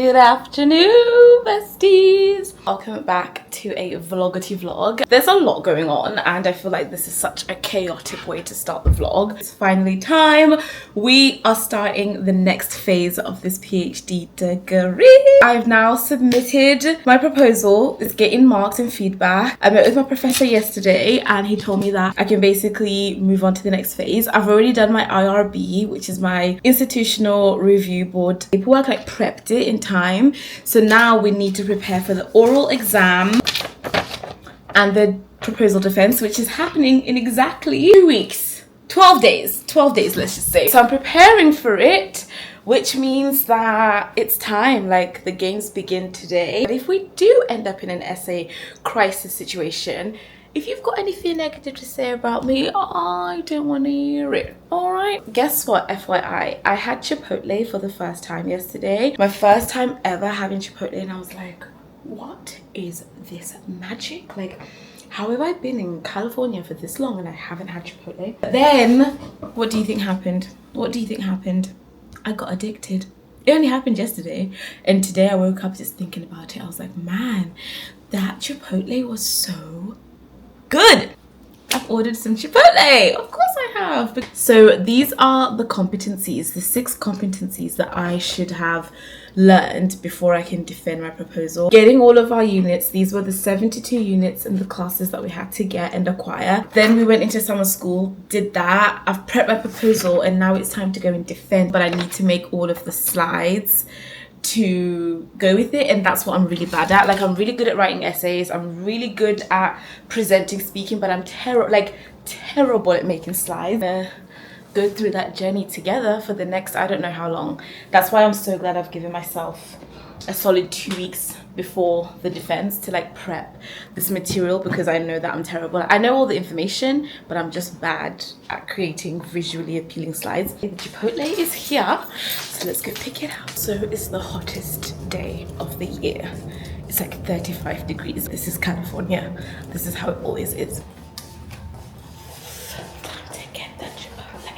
Good afternoon, besties. Welcome back to a vloggy vlog. There's a lot going on and I feel like this is such a chaotic way to start the vlog. It's finally time. We are starting the next phase of this PhD degree. I've now submitted my proposal. It's getting marks and feedback. I met with my professor yesterday and he told me that I can basically move on to the next phase. I've already done my IRB, which is my institutional review board paperwork. I prepped it in time, so now we need to prepare for the oral exam and the proposal defense, which is happening in exactly 2 weeks, 12 days, let's just say. So I'm preparing for it, which means that it's time, like the games begin today. But if we do end up in an essay crisis situation, if you've got anything negative to say about me, I don't want to hear it. All right. Guess what, FYI, I had Chipotle for the first time yesterday. My first time ever having Chipotle, and I was like, what is this magic? Like, how have I been in California for this long and I haven't had Chipotle? But then, what do you think happened? I got addicted. It only happened yesterday, and today I woke up just thinking about it. I was like, man, that Chipotle was so good. I've ordered some Chipotle. Of course I have. So these are the competencies, the 6 competencies that I should have learned before I can defend my proposal. Getting all of our units. These were the 72 units and the classes that we had to get and acquire. Then we went into summer school, did that. I've prepped my proposal and now it's time to go and defend, but I need to make all of the slides to go with it, and that's what I'm really bad at. Like, I'm really good at writing essays, I'm really good at presenting, speaking, but I'm terrible at making slides. Go through that journey together for the next I don't know how long. That's why I'm so glad I've given myself a solid 2 weeks before the defense to like prep this material, because I know that I'm terrible. I know all the information, but I'm just bad at creating visually appealing slides. The Chipotle is here, so let's go pick it up. So it's the hottest day of the year. It's like 35 degrees. This is California. This is how it always is. Time to get the Chipotle.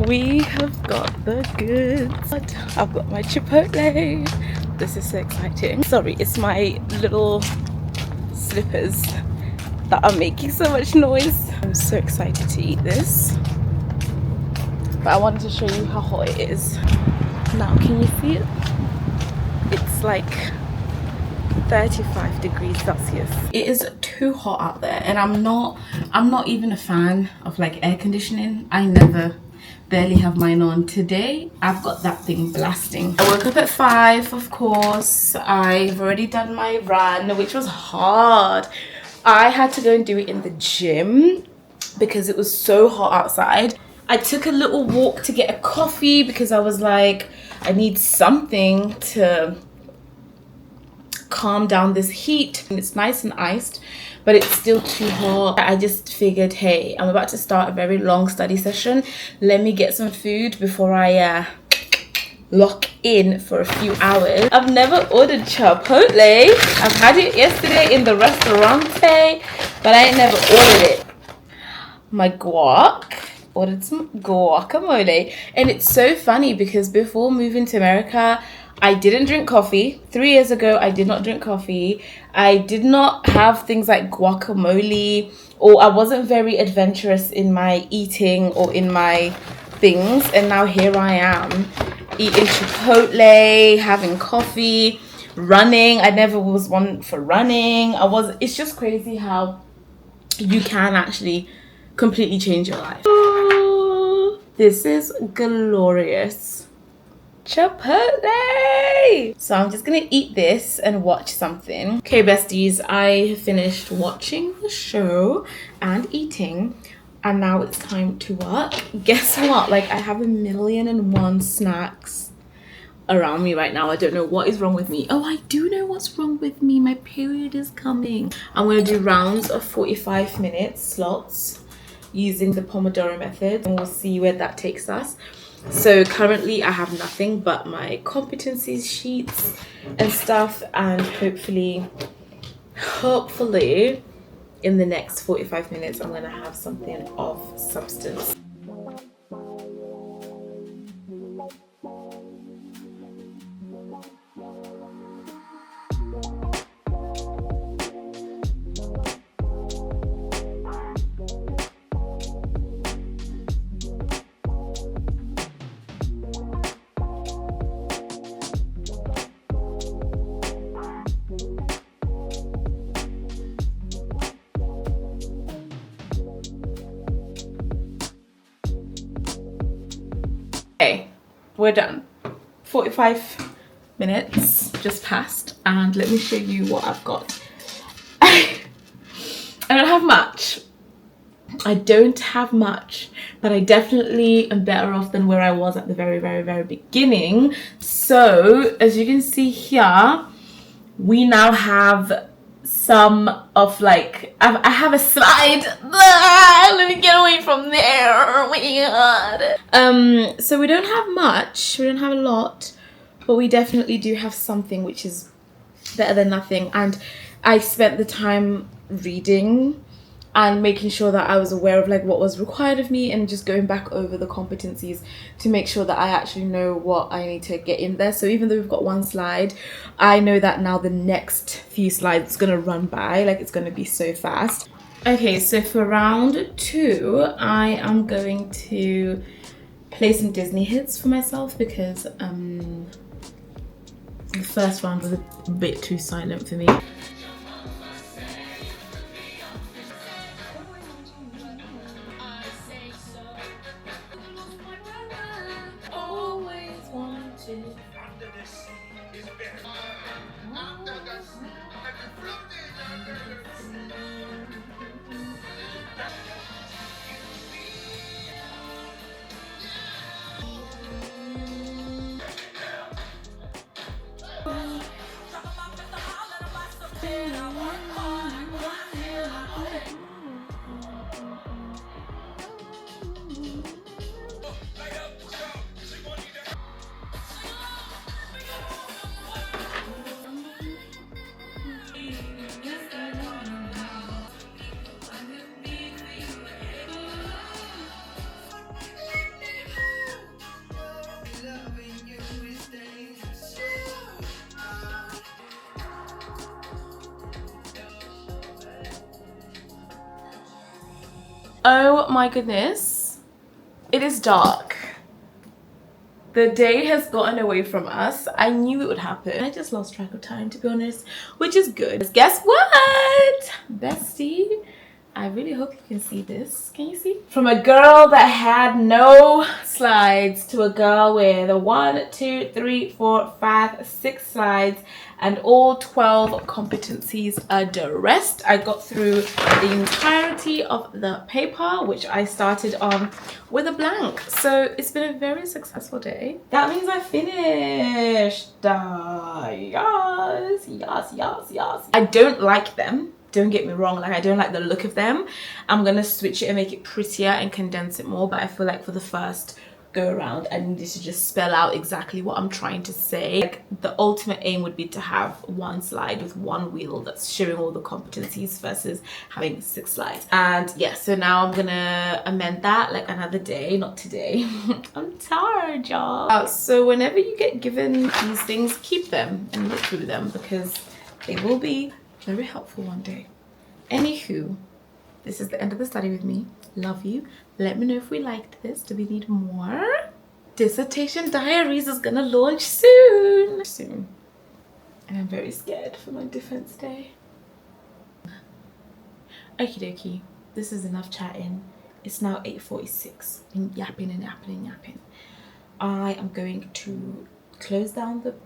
We have got the goods. I've got my Chipotle. This is so exciting. Sorry, it's my little slippers that are making so much noise. I'm so excited to eat this. But I wanted to show you how hot it is. Now, can you see it? It's like 35 degrees Celsius. It is too hot out there, and I'm not even a fan of like air conditioning. I barely have mine on. Today I've got that thing blasting. I woke up at 5, of course. I've already done my run, which was hard. I had to go and do it in the gym because it was so hot outside. I took a little walk to get a coffee because I was like, I need something to calm down this heat. It's nice and iced, but it's still too hot. I just figured, hey, I'm about to start a very long study session. Let me get some food before I lock in for a few hours. I've never ordered Chipotle. I've had it yesterday in the restaurante, but I ain't never ordered it. My guac. Ordered some guacamole. And it's so funny because before moving to America, I didn't drink coffee. 3 years ago, I did not drink coffee. I did not have things like guacamole, or I wasn't very adventurous in my eating or in my things. And now here I am eating Chipotle, having coffee, running. I never was one for running. It's just crazy how you can actually completely change your life. Oh, this is glorious. Chipotle! So I'm just gonna eat this and watch something. Okay, besties, I have finished watching the show and eating, and now it's time to work. Guess what? Like, I have 1,000,001 snacks around me right now. I don't know what is wrong with me. Oh, I do know what's wrong with me. My period is coming. I'm gonna do rounds of 45-minute slots using the Pomodoro method, and we'll see where that takes us. So currently I have nothing but my competencies sheets and stuff, and hopefully in the next 45 minutes I'm gonna have something of substance. Okay, we're done. 45 minutes just passed, and let me show you what I've got. I don't have much. I don't have much, but I definitely am better off than where I was at the very beginning. So as you can see here, we now have some of like, I have a slide. Let me get away from there. Oh my god. So we don't have much, we don't have a lot, but we definitely do have something, which is better than nothing. And I spent the time reading and making sure that I was aware of like what was required of me, and just going back over the competencies to make sure that I actually know what I need to get in there. So even though we've got one slide, I know that now the next few slides is gonna run by, like it's gonna be so fast. Okay, so for round 2, I am going to play some Disney hits for myself because the first round was a bit too silent for me. Oh my goodness, it is dark. The day has gotten away from us. I knew it would happen. I just lost track of time, to be honest, which is good. Guess what, bestie? I really hope you can see this. Can you see? From a girl that had no slides to a girl with a 1, 2, 3, 4, 5, 6 slides and all 12 competencies addressed. I got through the entirety of the paper, which I started on with a blank. So it's been a very successful day. That means I finished. Yes, yes, yes, yes. I don't like them. Don't get me wrong, like I don't like the look of them. I'm gonna switch it and make it prettier and condense it more, but I feel like for the first go around I needed to just spell out exactly what I'm trying to say. Like the ultimate aim would be to have one slide with one wheel that's showing all the competencies versus having 6 slides. And yeah, so now I'm gonna amend that like another day, not today. I'm tired, y'all. So whenever you get given these things, keep them and look through them because they will be very helpful one day. Anywho, this is the end of the study with me. Love you. Let me know if we liked this. Do we need more? Dissertation Diaries is gonna launch soon. And I'm very scared for my defense day. Okie dokie. This is enough chatting. It's now 8:46. Been yapping and yapping and yapping. I am going to close down the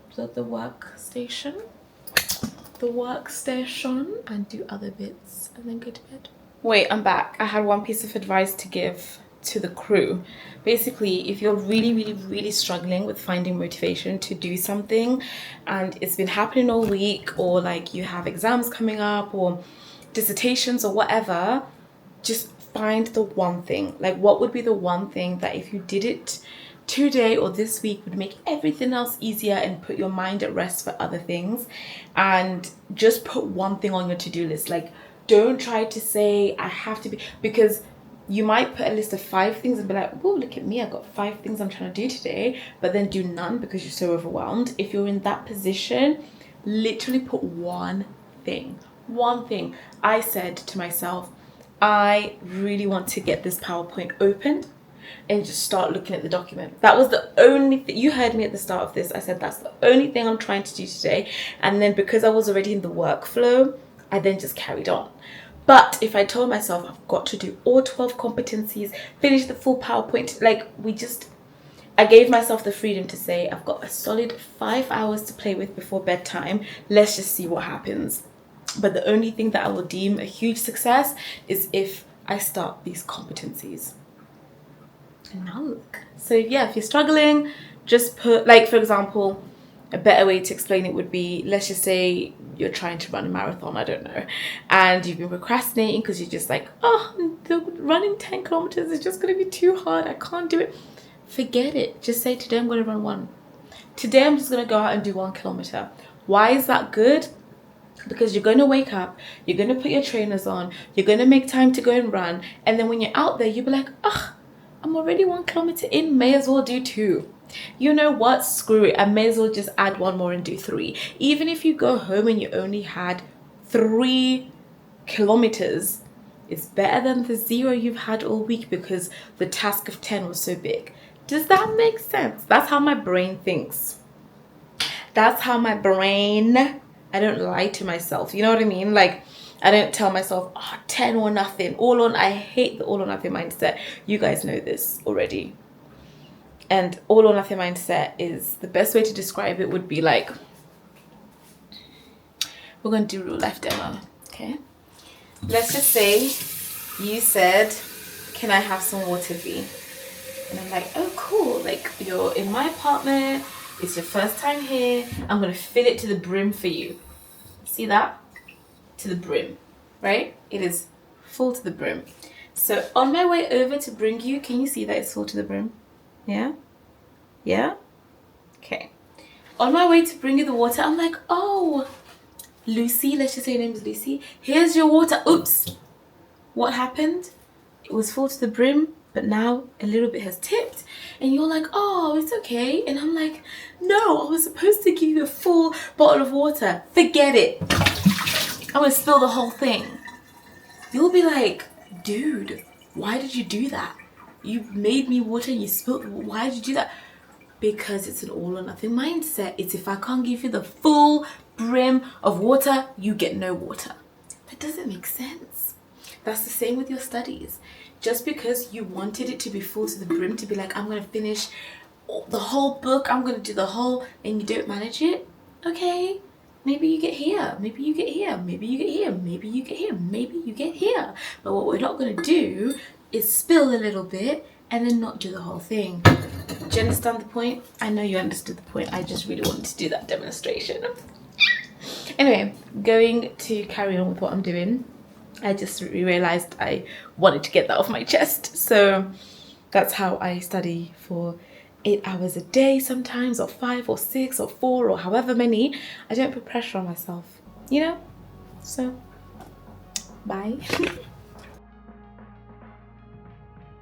workstation. And do other bits and then go to bed. Wait, I'm back. I had one piece of advice to give to the crew. Basically, if you're really struggling with finding motivation to do something and it's been happening all week, or like you have exams coming up or dissertations or whatever, just find the one thing. Like what would be the one thing that if you did it today or this week would make everything else easier and put your mind at rest for other things? And just put one thing on your to-do list. Like Don't try to say I have to be, because you might put a list of 5 things and be like, whoa, look at me, I've got 5 things I'm trying to do today, but then do none because you're so overwhelmed. If you're in that position, literally put one thing. I said to myself, I really want to get this PowerPoint opened and just start looking at the document. That was the only thing. You heard me at the start of this. I said that's the only thing I'm trying to do today. And then because I was already in the workflow, I then just carried on. But if I told myself I've got to do all 12 competencies, finish the full PowerPoint, like I gave myself the freedom to say, I've got a solid 5 hours to play with before bedtime. Let's just see what happens. But the only thing that I will deem a huge success is if I start these competencies. And now look. So yeah, if you're struggling, just put, like, for example, a better way to explain it would be, let's just say you're trying to run a marathon, I don't know, and you've been procrastinating because you're just like, oh, running 10 kilometers is just going to be too hard. I can't do it. Forget it. Just say, today I'm going to run 1. Today I'm just going to go out and do 1 kilometer. Why is that good? Because you're going to wake up, you're going to put your trainers on, you're going to make time to go and run, and then when you're out there, you'll be like, oh, I'm already 1 kilometer in, may as well do 2. You know what? Screw it. I may as well just add 1 more and do 3. Even if you go home and you only had 3 kilometers, it's better than the 0 you've had all week because the task of 10 was so big. Does that make sense? That's how my brain thinks. That's how my brain, I don't lie to myself. You know what I mean? Like, I don't tell myself, oh, 10 or nothing. I hate the all or nothing mindset. You guys know this already. And all or nothing mindset is, the best way to describe it would be like, we're going to do real life demo, okay? Let's just say you said, can I have some water, V? And I'm like, oh, cool. Like, you're in my apartment. It's your first time here. I'm going to fill it to the brim for you. See that? To the brim, right? It is full to the brim. So on my way over to bring you, can you see that it's full to the brim? Yeah? Yeah? Okay. On my way to bring you the water, I'm like, oh, Lucy, let's just say your name is Lucy. Here's your water. Oops. What happened? It was full to the brim, but now a little bit has tipped. And you're like, oh, it's okay. And I'm like, no, I was supposed to give you a full bottle of water. Forget it. I'm going to spill the whole thing. You'll be like, dude, why did you do that? You made me water and you spilled. Why did you do that? Because it's an all or nothing mindset. It's, if I can't give you the full brim of water, you get no water. That doesn't make sense. That's the same with your studies. Just because you wanted it to be full to the brim, to be like, I'm going to finish the whole book, I'm going to do the whole, and you don't manage it, okay, maybe you get here, maybe you get here, maybe you get here, maybe you get here, maybe you get here. But what we're not going to do is spill a little bit and then not do the whole thing. Do you understand the point? I know you understood the point. I just really wanted to do that demonstration. Anyway, going to carry on with what I'm doing. I just realized I wanted to get that off my chest. So that's how I study for 8 hours a day sometimes, or 5 or 6 or 4 or however many. I don't put pressure on myself, you know? So, bye.